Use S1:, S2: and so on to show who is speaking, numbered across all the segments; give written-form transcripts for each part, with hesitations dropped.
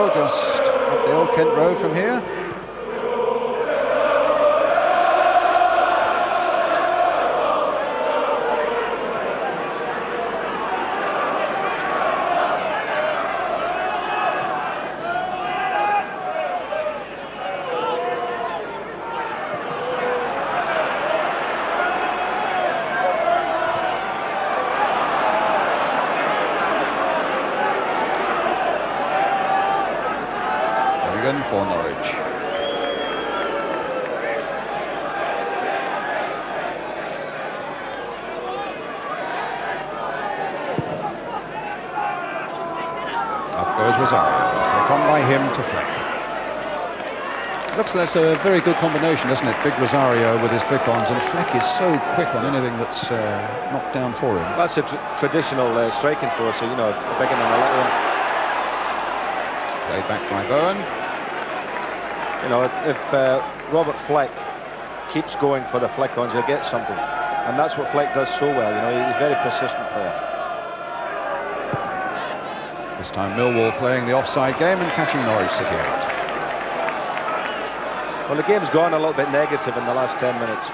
S1: Cathedral, just up the Old Kent Road from here. For Norwich. Up goes Rosario. Flick on by him to Fleck. Looks like that's a very good combination, doesn't it? Big Rosario with his flick-ons, and Fleck is so quick on anything that's knocked down for him.
S2: That's a traditional striking force, so, you know, a big one and a little one.
S1: Played back by Bowen.
S2: You know, if Robert Fleck keeps going for the flick-ons, he'll get something. And that's what Fleck does so well, you know, he's a very persistent player.
S1: This time Millwall playing the offside game and catching Norwich City out.
S2: Well, the game's gone a little bit negative in the last 10 minutes.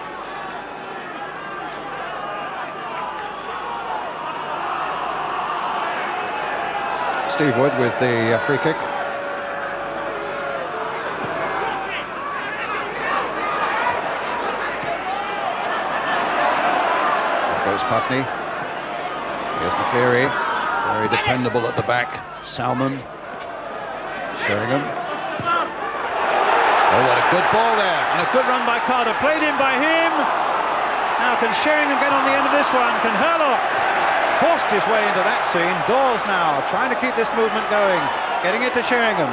S1: Steve Wood with the free kick. Putney. Here's McCleary, very dependable at the back. Salmon, Sheringham. Oh, what a good ball there, and a good run by Carter, played in by him. Now can Sheringham get on the end of this one? Can Hurlock forced his way into that scene? Dawes now trying to keep this movement going, getting it to Sheringham.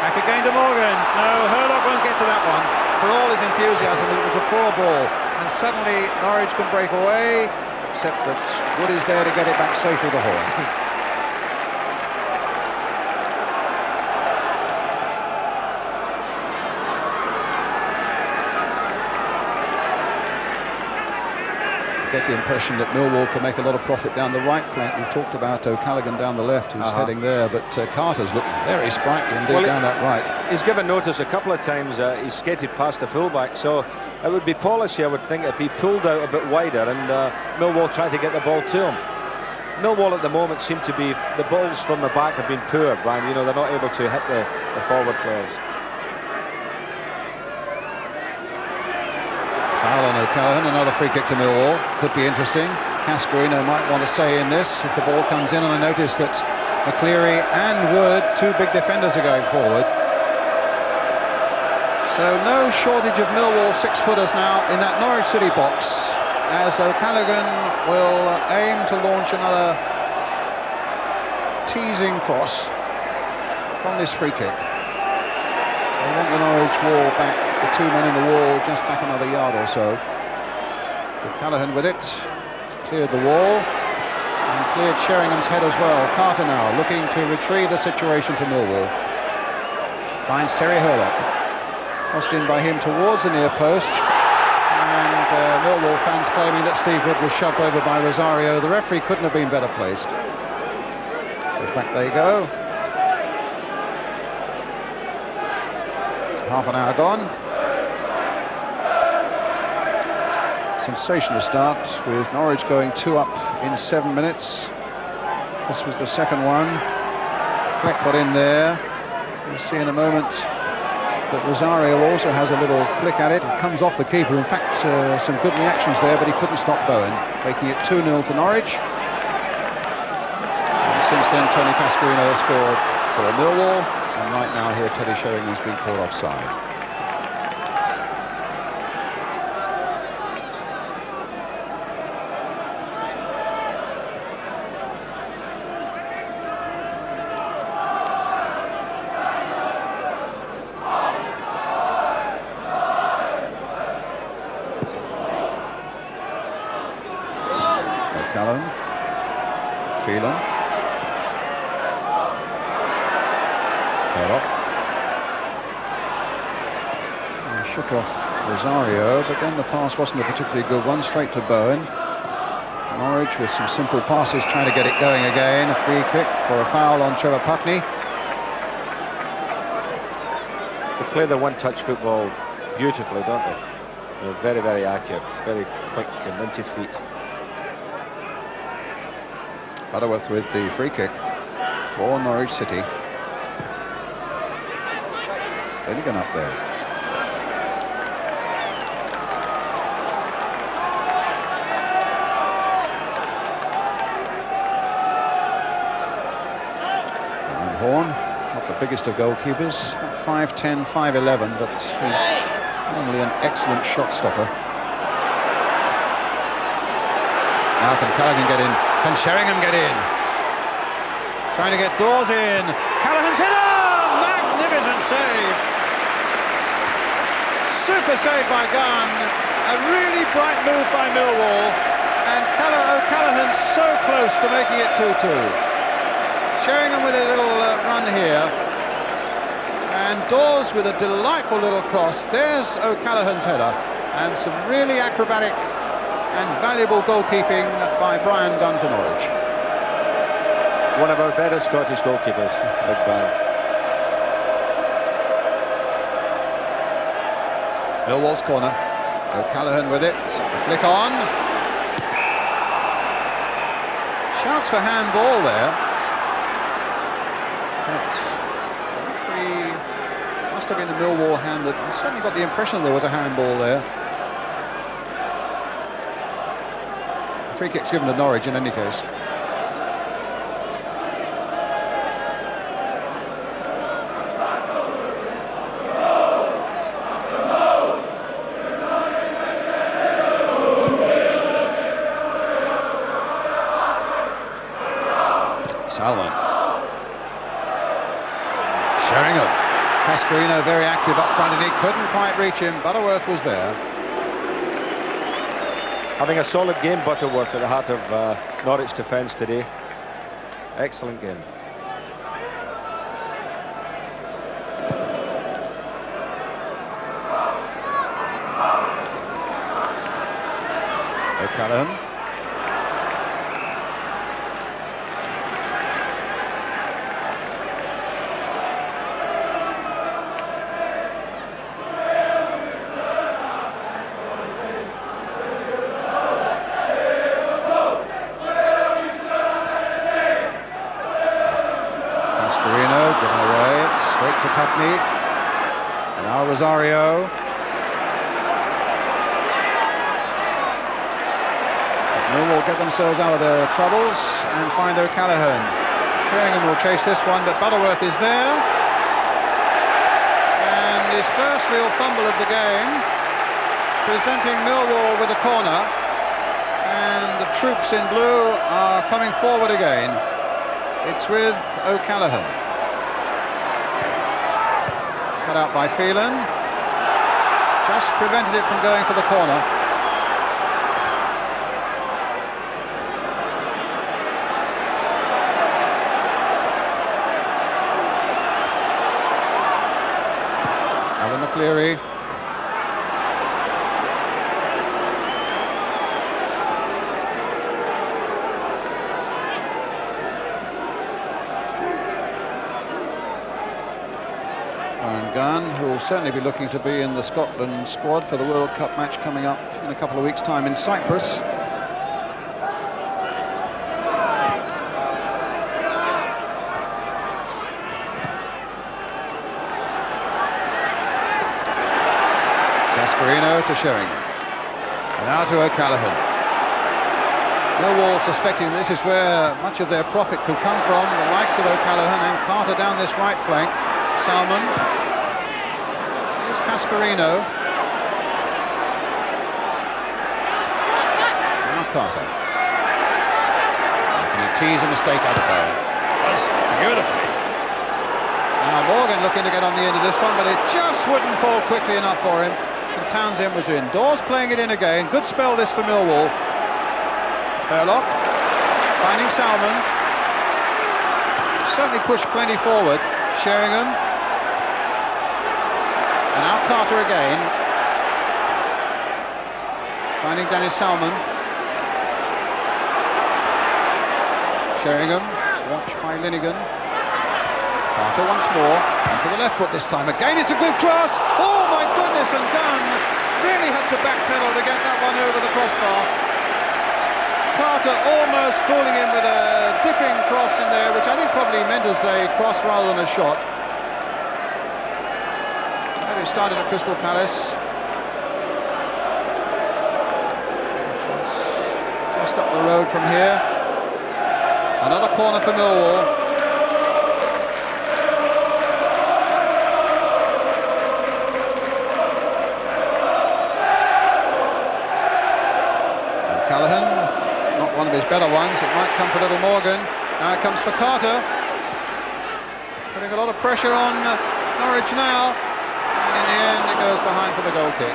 S1: Back again to Morgan. No, Hurlock won't get to that one. For all his enthusiasm, it was a poor ball, and suddenly Norwich can break away. Except that Wood is there to get it back safely to Hall. I get the impression that Millwall can make a lot of profit down the right flank. We've talked about O'Callaghan down the left, who's heading there, but Carter's looking very sprightly indeed down that right.
S2: He's given notice a couple of times. He's skated past the fullback, so it would be policy, I would think, if he pulled out a bit wider and Millwall tried to get the ball to him. Millwall at the moment seem to be, the balls from the back have been poor, Brian. You know, they're not able to hit the forward players.
S1: Foul on O'Callaghan, another free kick to Millwall. Could be interesting. Cascarino might want to say in this if the ball comes in, and I notice that McCleary and Wood, two big defenders, are going forward. So no shortage of Millwall six-footers now in that Norwich City box, as O'Callaghan will aim to launch another teasing cross from this free kick. They want the Norwich wall back, the two men in the wall just back another yard or so. O'Callaghan with it, cleared the wall and cleared Sheringham's head as well. Carter now looking to retrieve the situation for Millwall. Finds Terry Hurlock. Crossed in by him towards the near post, and Millwall fans claiming that Steve Wood was shoved over by Rosario. The referee couldn't have been better placed. So back they go. Half an hour gone. Sensational start with Norwich going 2 up in 7 minutes. This was the second one. Fleck got in there. We'll see in a moment that Rosario also has a little flick at it. It comes off the keeper. In fact, some good reactions there, but he couldn't stop Bowen, making it 2-0 to Norwich. And since then, Tony Cascarino has scored for Millwall, and right now here Teddy Sheringham's been caught offside. Callum, Phelan, Hurlock. He shook off Rosario, but then the pass wasn't a particularly good one, straight to Bowen. Norwich with some simple passes trying to get it going again. A free kick for a foul on Trevor Putney.
S2: They play their one-touch football beautifully, don't they? They're very, very accurate, very quick and into feet.
S1: Butterworth with the free kick for Norwich City. Finnegan up there. And Horn, not the biggest of goalkeepers, 5'10", 5'11", but he's normally an excellent shot stopper. Now can Callaghan get in? Can Sheringham get in? Trying to get Dawes in. Callaghan's header! Magnificent save! Super save by Gunn. A really bright move by Millwall. And O'Callaghan so close to making it 2-2. Sheringham with a little run here. And Dawes with a delightful little cross. There's O'Callaghan's header. And some really acrobatic and valuable goalkeeping by Brian Gunn for Norwich.
S2: One of our better Scottish goalkeepers, Big Brian.
S1: Millwall's corner. O'Callaghan with it. Flick on. Shouts for handball there. But the referee must have been a Millwall hand. That I certainly got the impression there was a handball there. Free kick's given to Norwich in any case. Salmon. Sheringham. Cascarino very active up front and he couldn't quite reach him. Butterworth was there.
S2: Having a solid game, Butterworth, at the heart of Norwich defence today. Excellent game.
S1: O'Callaghan. To Putney, and now Rosario. Millwall get themselves out of their troubles and find O'Callaghan. Sheringham will chase this one, but Butterworth is there. And his first real fumble of the game, presenting Millwall with a corner. And the troops in blue are coming forward again. It's with O'Callaghan. Cut out by Phelan. Just prevented it from going for the corner. Alan McCleary. Gunn, who will certainly be looking to be in the Scotland squad for the World Cup match coming up in a couple of weeks' time in Cyprus. Cascarino to Sheringham. And now to O'Callaghan. Millwall suspecting this is where much of their profit could come from. The likes of O'Callaghan and Carter down this right flank. Salmon. Here's Cascarino. Now Carter. Can he tease a mistake out of there? Does beautifully. Now Morgan looking to get on the end of this one, but it just wouldn't fall quickly enough for him. And Townsend was in. Dawes playing it in again. Good spell this for Millwall. Fairlock finding Salmon. Certainly pushed plenty forward. Sheringham. And now Carter again. Finding Dennis Salmon. Sheringham. Watched by Linnigan. Carter once more, and to the left foot this time. Again, it's a good cross. Oh my goodness, and Gunn really had to backpedal to get that one over the crossbar. Carter almost falling in with a dipping cross in there, which I think probably meant as a cross rather than a shot. And it started at Crystal Palace. Just up the road from here. Another corner for Millwall. O'Callaghan, not one of his better ones. It might come for Little Morgan. Now it comes for Carter. Putting a lot of pressure on Norwich now. And in the end it goes behind for the goal kick.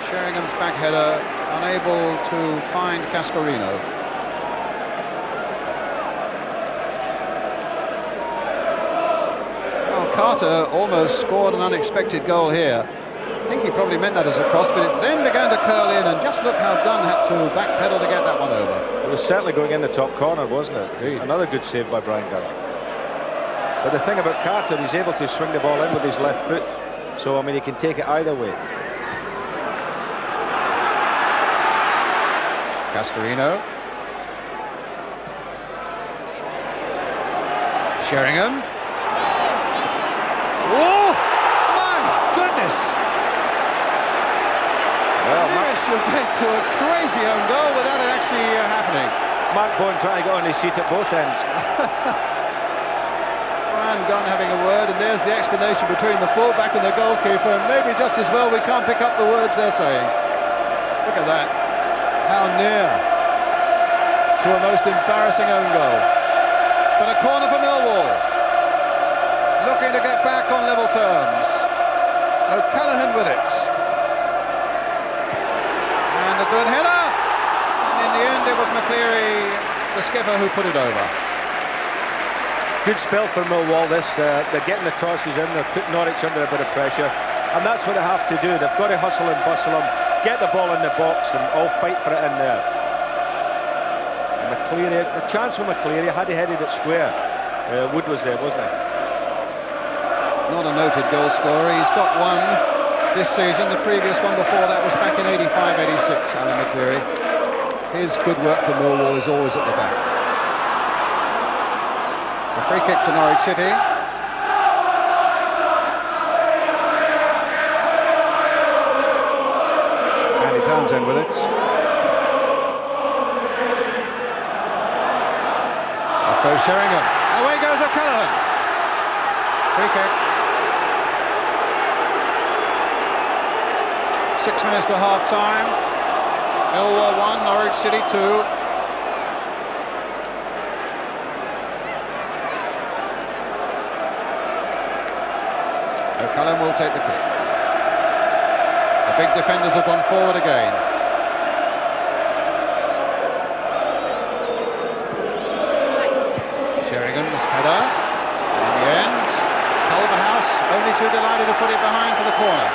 S1: Sheringham's back header, unable to find Cascarino. Well, Carter almost scored an unexpected goal here. I think he probably meant that as a cross, but it then began to curl in, and just look how Gunn had to backpedal to get that one over.
S2: It was certainly going in the top corner, wasn't it?
S1: Indeed. Another
S2: good save by Brian Gunn. But the thing about Carter, he's able to swing the ball in with his left foot, so I mean he can take it either way.
S1: Cascarino. Sheringham. Oh, my goodness!
S2: Well,
S1: you'll get to a crazy own goal without it actually happening.
S2: Mark Bowen trying to get on his seat at both ends.
S1: Brian Gunn having a word, and there's the explanation between the fullback and the goalkeeper, and maybe just as well we can't pick up the words they're saying. Look at that. How near to a most embarrassing own goal. But a corner for Millwall. Looking to get back on level terms. O'Callaghan with it. And a good header. And in the end it was McCleary, the skipper, who put it over.
S2: Good spell for Millwall this. They're getting the crosses in, they're putting Norwich under a bit of pressure. And that's what they have to do. They've got to hustle and bustle them, get the ball in the box and all fight for it in there. And McCleary, the chance for McCleary, had he headed it square. Wood was there, wasn't he?
S1: Not a noted goal scorer. He's got one this season. The previous one before that was back in 85-86, Alan McCleary. His good work for Millwall is always at the back. A free kick to Norwich City. Andy Townsend with it. Up goes Sheringham. Away goes O'Callaghan. Free kick. 6 minutes to half time. Millwall 1, Norwich City 2. O'Callaghan will take the kick. The big defenders have gone forward again. Sheringham's header. And in the end, Culverhouse only too delighted to put it behind for the corner.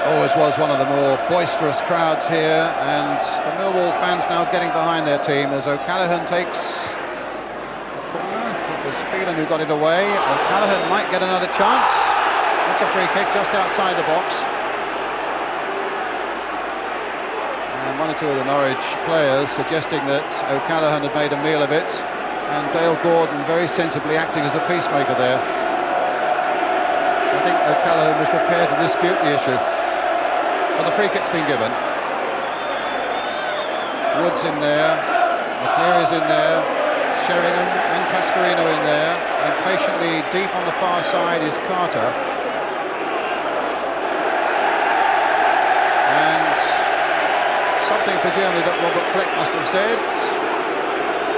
S1: Always was one of the more boisterous crowds here, and the Millwall fans now getting behind their team as O'Callaghan takes the corner. It was Phelan who got it away. O'Callaghan might get another chance. That's a free kick just outside the box. And one or two of the Norwich players suggesting that O'Callaghan had made a meal of it, and Dale Gordon very sensibly acting as a peacemaker there. So I think O'Callaghan was prepared to dispute the issue. Well, the free kick's been given. Wood's in there, McCleary's in there, Sheringham and Cascarino in there, and patiently deep on the far side is Carter. And something presumably that Robert Fleck must have said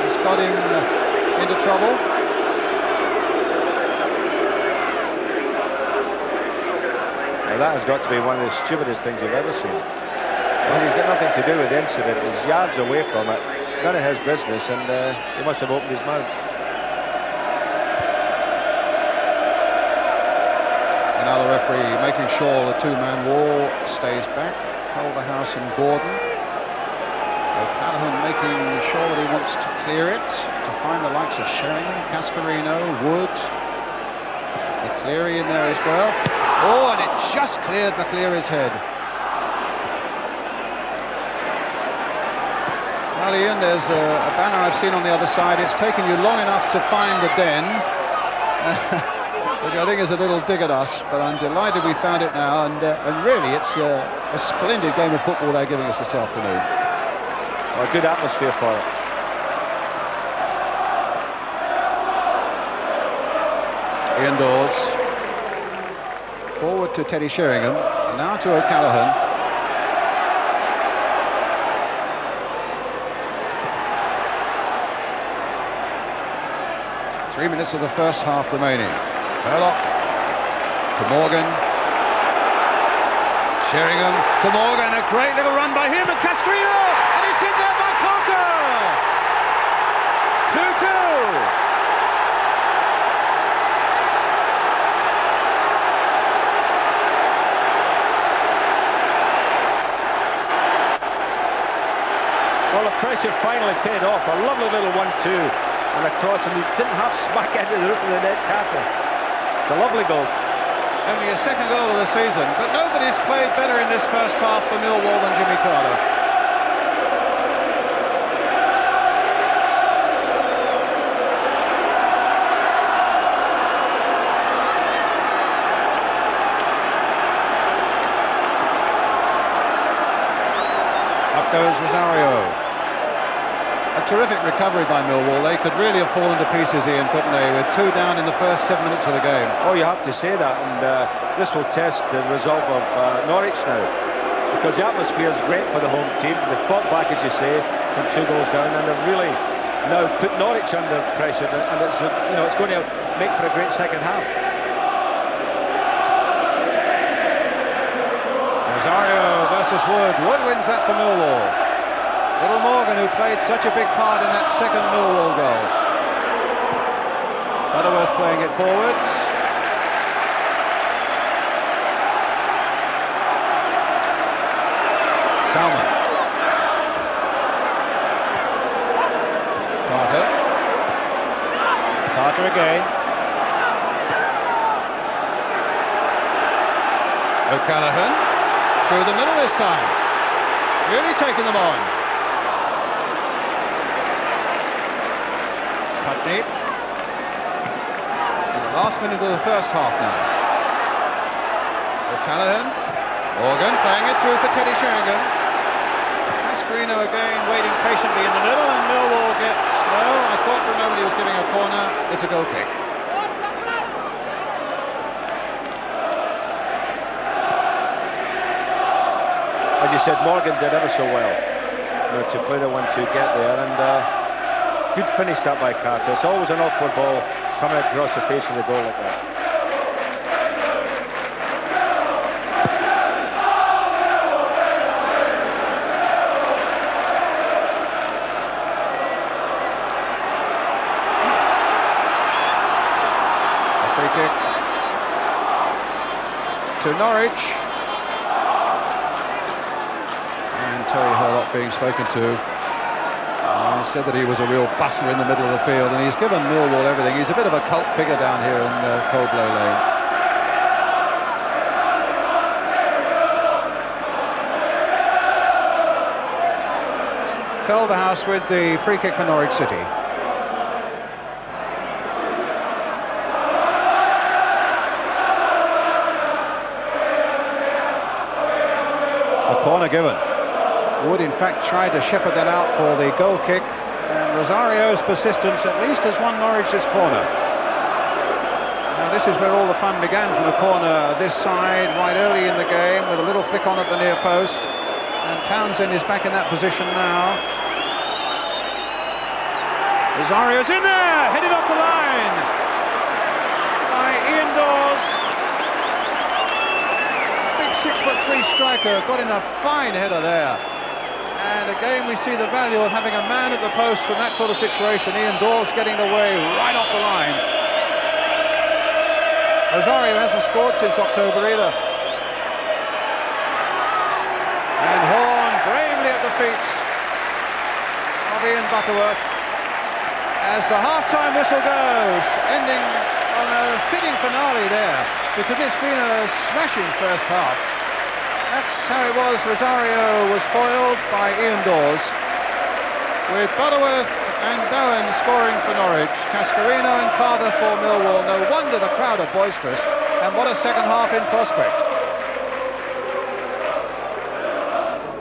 S1: has got him into trouble.
S2: That has got to be one of the stupidest things you've ever seen. Well, he's got nothing to do with the incident. He's yards away from it. None of his business, and he must have opened his mouth.
S1: In now the referee making sure the two-man wall stays back. Culverhouse and Gordon. O'Callaghan making sure that he wants to clear it, to find the likes of Sheringham, Cascarino, Wood. McCleary in there as well. Oh, and it just cleared McCleary's head. Well, Ian, there's a banner I've seen on the other side. It's taken you long enough to find the den, which I think is a little dig at us, but I'm delighted we found it now, and really it's a splendid game of football they're giving us this afternoon.
S2: Well, a good atmosphere for it.
S1: Ian Dawes. Forward to Teddy Sheringham, and now to O'Callaghan. 3 minutes of the first half remaining. Hurlock to Morgan. Sheringham to Morgan. A great little run by him, and Cascarino, and it's in there by Coulter. 2-2.
S2: Well, the pressure finally paid off. A lovely little 1-2 and a cross, and he didn't have smack into the roof of the net. Carter. It's a lovely goal.
S1: Only a second goal of the season, but nobody's played better in this first half for Millwall than Jimmy Carter. Up goes Rosario. A terrific recovery by Millwall. They could really have fallen to pieces, Ian, couldn't they? With 2 down in the first 7 minutes of the game.
S2: Oh, you have to say that, and this will test the resolve of Norwich now, because the atmosphere is great for the home team. They've fought back, as you say, from 2 goals down, and they've really now put Norwich under pressure, and it's it's going to make for a great second half.
S1: Rosario versus Wood. Wood wins that for Millwall. Little Morgan, who played such a big part in that second Millwall goal. Butterworth playing it forwards. Salmon. Carter. Carter again. O'Callaghan. Through the middle this time. Really taking them on. Putney. In the last minute of the first half now. O'Callaghan. Morgan playing it through for Teddy Sheringham. Cascarino again waiting patiently in the middle, and Millwall gets... No, I thought for a moment he was giving a corner. It's a goal kick.
S2: As you said, Morgan did ever so well to play the 1-2, get there, and good finish that by Carter. It's always an awkward ball coming across the face of the goal like that.
S1: A free kick to Norwich. Terry Hurlock being spoken to. He said that he was a real bustler in the middle of the field, and he's given Millwall everything. He's a bit of a cult figure down here in Coldblow Lane. Culverhouse with the free kick for Norwich City. A corner given. Wood, in fact, tried to shepherd that out for the goal kick, and Rosario's persistence at least has won Norwich this corner. Now, this is where all the fun began, from a corner this side, right early in the game, with a little flick on at the near post, and Townsend is back in that position now. Rosario's in there, headed off the line by Ian Dawes. Big 6'3" striker, got in a fine header there. And again we see the value of having a man at the post from that sort of situation. Ian Dawes getting away right off the line. Rosario hasn't scored since October either. And Horn bravely at the feet of Ian Butterworth as the half-time whistle goes, ending on a fitting finale there, because it's been a smashing first half. That's how it was. Rosario was foiled by Ian Dawes, with Butterworth and Bowen scoring for Norwich, Cascarino and Carter for Millwall. No wonder the crowd are boisterous, and what a second half in prospect.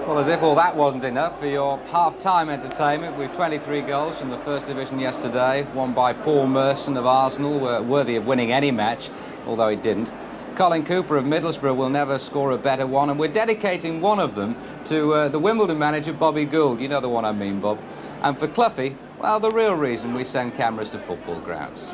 S3: Well, as if all that wasn't enough for your half-time entertainment, with 23 goals from the First Division yesterday, won by Paul Merson of Arsenal, worthy of winning any match, although he didn't. Colin Cooper of Middlesbrough will never score a better one, and we're dedicating one of them to the Wimbledon manager, Bobby Gould. You know the one I mean, Bob. And for Cloughie, well, the real reason we send cameras to football grounds.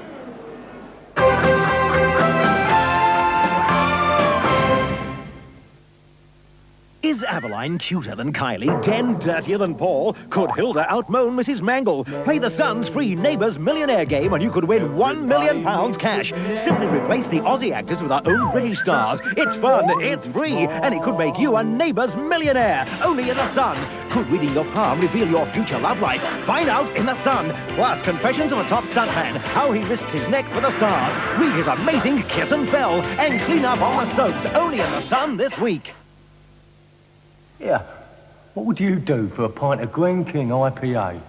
S4: Is Aveline cuter than Kylie, 10 dirtier than Paul? Could Hilda outmoan Mrs. Mangle? Play the Sun's free Neighbours Millionaire game and you could win £1 million cash. Simply replace the Aussie actors with our own British stars. It's fun, it's free, and it could make you a Neighbours Millionaire. Only in the Sun. Could reading your palm reveal your future love life? Find out in the Sun. Plus, confessions of a top stuntman. How he risks his neck for the stars. Read his amazing Kiss and Fell. And clean up all the soaps. Only in the Sun this week.
S5: Yeah, what would you do for a pint of Green King IPA?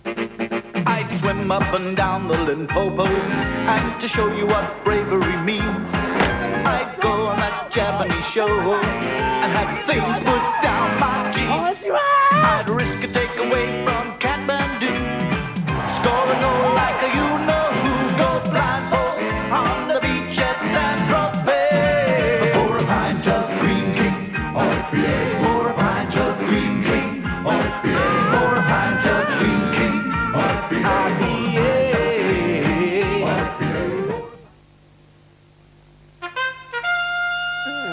S6: I'd swim up and down the Limpopo, and to show you what bravery means, I'd go on that Japanese show and have things put down my jeans. I'd risk a takeaway from Kathmandu, score a goal like a you-know-who, go blindfold on the beach at Saint-Tropez for a pint of Green King IPA.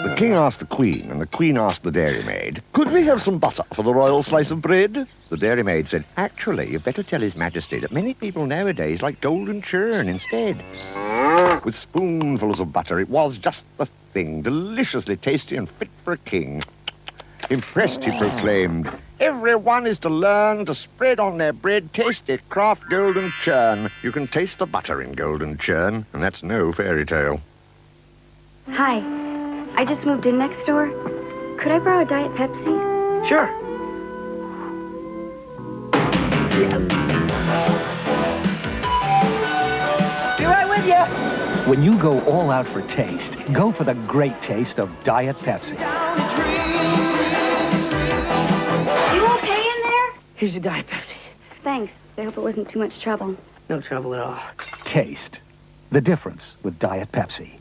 S7: The King asked the Queen, and the Queen asked the dairymaid, "Could we have some butter for the royal slice of bread?" The dairymaid said, "Actually, you'd better tell His Majesty that many people nowadays like golden churn instead." With spoonfuls of butter, it was just the thing, deliciously tasty and fit for a king. Impressed, he proclaimed, "Everyone is to learn to spread on their bread tasty Kraft golden churn. You can taste the butter in golden churn, and that's no fairy tale."
S8: Hi, I just moved in next door. Could I borrow a Diet Pepsi?
S6: Sure.
S8: Yes.
S6: Be right with you.
S4: When you go all out for taste, go for the great taste of Diet Pepsi.
S8: You okay in there?
S6: Here's your Diet Pepsi.
S8: Thanks. I hope it wasn't too much trouble.
S6: No trouble at all.
S4: Taste. The difference with Diet Pepsi.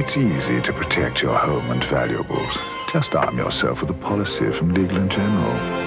S9: It's easy to protect your home and valuables. Just arm yourself with a policy from Legal & General.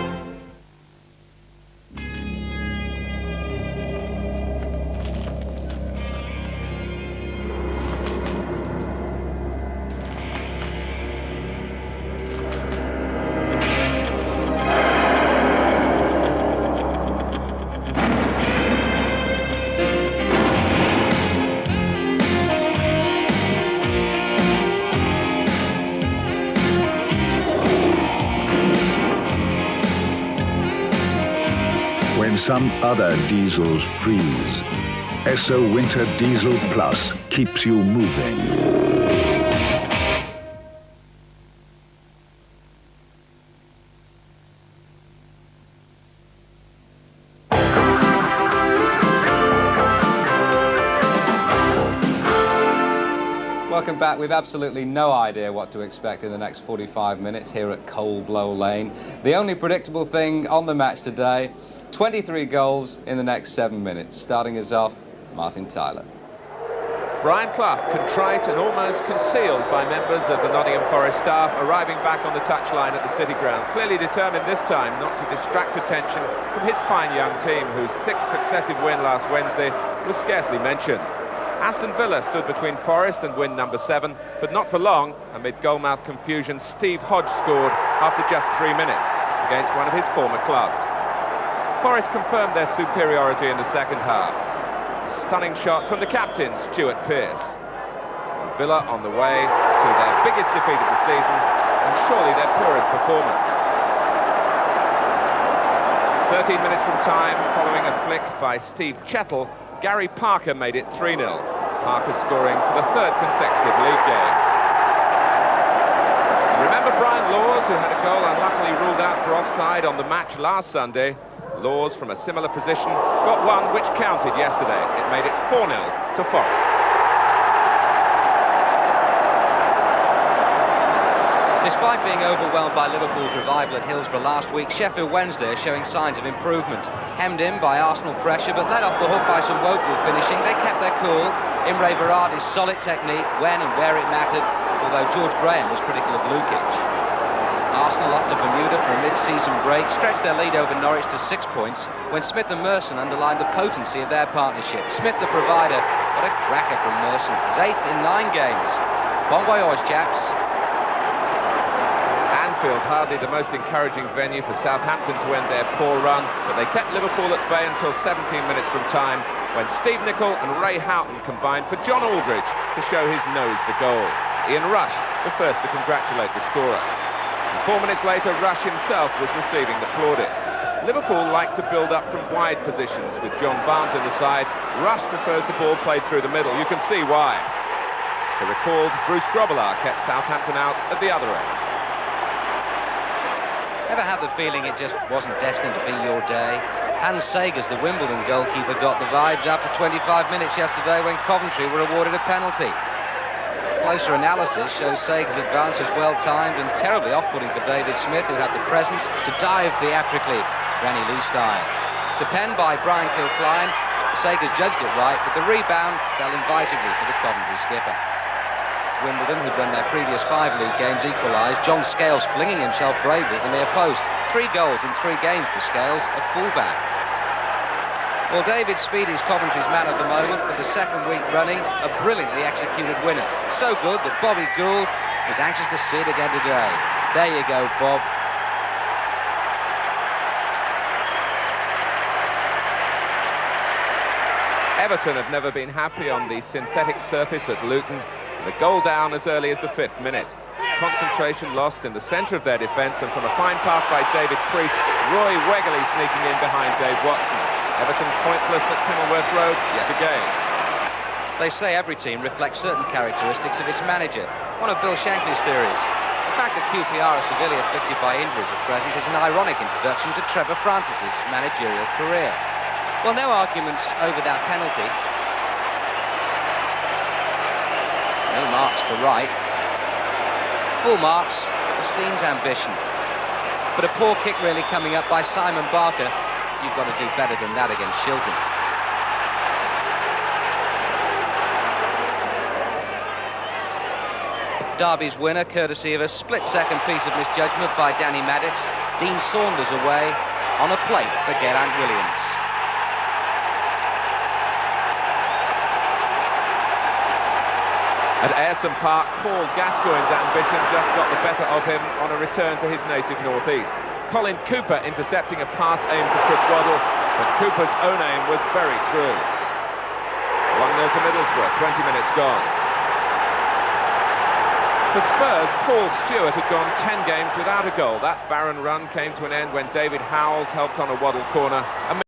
S9: When some other diesels freeze, Esso Winter Diesel Plus keeps you moving.
S3: Welcome back. We've absolutely no idea what to expect in the next 45 minutes here at Coal Blow Lane. The only predictable thing on the match today 23 goals in the next 7 minutes. Starting us off, Martin Tyler.
S10: Brian Clough, contrite and almost concealed by members of the Nottingham Forest staff, arriving back on the touchline at the City Ground, clearly determined this time not to distract attention from his fine young team, whose 6th successive win last Wednesday was scarcely mentioned. Aston Villa stood between Forest and win number 7, but not for long. Amid goalmouth confusion, Steve Hodge scored after just 3 minutes against one of his former clubs. Forest confirmed their superiority in the second half. Stunning shot from the captain, Stuart Pearce. Villa on the way to their biggest defeat of the season, and surely their poorest performance. 13 minutes from time, following a flick by Steve Chettle, Gary Parker made it 3-0. Parker scoring for the 3rd consecutive league game. Remember Brian Laws, who had a goal unluckily ruled out for offside on the match last Sunday? Laws, from a similar position, got one which counted yesterday. It made it 4-0 to Forest.
S3: Despite being overwhelmed by Liverpool's revival at Hillsborough last week, Sheffield Wednesday are showing signs of improvement. Hemmed in by Arsenal pressure, but let off the hook by some woeful finishing, they kept their cool. Imre Varadi's solid technique when and where it mattered, although George Graham was critical of Lukic. Arsenal off to Bermuda for a mid-season break, stretched their lead over Norwich to 6 points when Smith and Merson underlined the potency of their partnership. Smith, the provider, what a cracker from Merson. His 8th in 9 games. Bon voyage, chaps.
S10: Anfield, hardly the most encouraging venue for Southampton to end their poor run, but they kept Liverpool at bay until 17 minutes from time, when Steve Nicol and Ray Houghton combined for John Aldridge to show his nose for goal. Ian Rush, the first to congratulate the scorer. 4 minutes later, Rush himself was receiving the plaudits. Liverpool like to build up from wide positions with John Barnes in the side. Rush prefers the ball played through the middle. You can see why. The recalled Bruce Grobbelaar kept Southampton out at the other end.
S3: Ever had the feeling it just wasn't destined to be your day? Hans Sagers, the Wimbledon goalkeeper, got the vibes after 25 minutes yesterday when Coventry were awarded a penalty. Closer analysis shows Sagers' advance was well-timed and terribly off-putting for David Smith, who had the presence to dive theatrically, Franny Lee style. The pen by Brian Kilcline, Sagers judged it right, but the rebound fell invitingly for the Coventry skipper. Wimbledon, who'd won their previous 5 league games, equalised. John Scales flinging himself bravely at the near post. 3 goals in 3 games for Scales, a fullback. Well, David Speedy's Coventry's man of the moment for the 2nd week running, a brilliantly executed winner. So good that Bobby Gould was anxious to see it again today. There you go, Bob.
S10: Everton have never been happy on the synthetic surface at Luton. The goal down as early as the 5th minute. Concentration lost in the centre of their defence, and from a fine pass by David Priest, Roy Wegerle sneaking in behind Dave Watson. Everton pointless at Kenilworth Road yet again.
S3: They say every team reflects certain characteristics of its manager, one of Bill Shankly's theories. The fact that QPR are severely afflicted by injuries at present is an ironic introduction to Trevor Francis's managerial career. Well, no arguments over that penalty. No marks for Wright. Full marks for Steen's ambition. But a poor kick really coming up by Simon Barker. You've got to do better than that against Shilton. Derby's winner, courtesy of a split-second piece of misjudgment by Danny Maddox. Dean Saunders away on a plate for Geraint Williams.
S10: At Ayresome Park, Paul Gascoigne's ambition just got the better of him on a return to his native northeast. Colin Cooper intercepting a pass aimed for Chris Waddle, but Cooper's own aim was very true. 1-0 to Middlesbrough, 20 minutes gone. For Spurs, Paul Stewart had gone 10 games without a goal. That barren run came to an end when David Howells helped on a Waddle corner and